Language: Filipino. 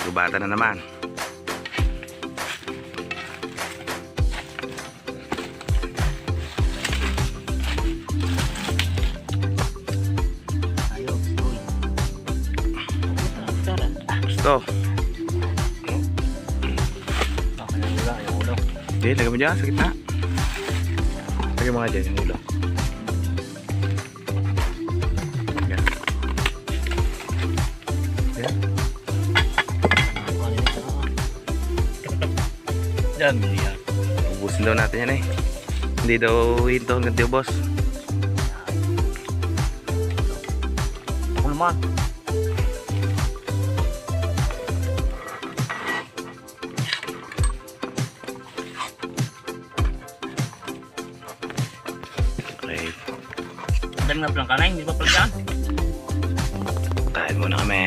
Gubata na naman. Gusto. Okay, lagay mo dyan sa gitna. Lagay mo nga dyan yung ulo. Yan. Yan. Yan. Yan. Ubusin daw natin yan eh. Hindi daw hinto hanggang di ubos. Ako naman. Okay. Dami na palang kanay, hindi pa pala dyan. Kain muna kami.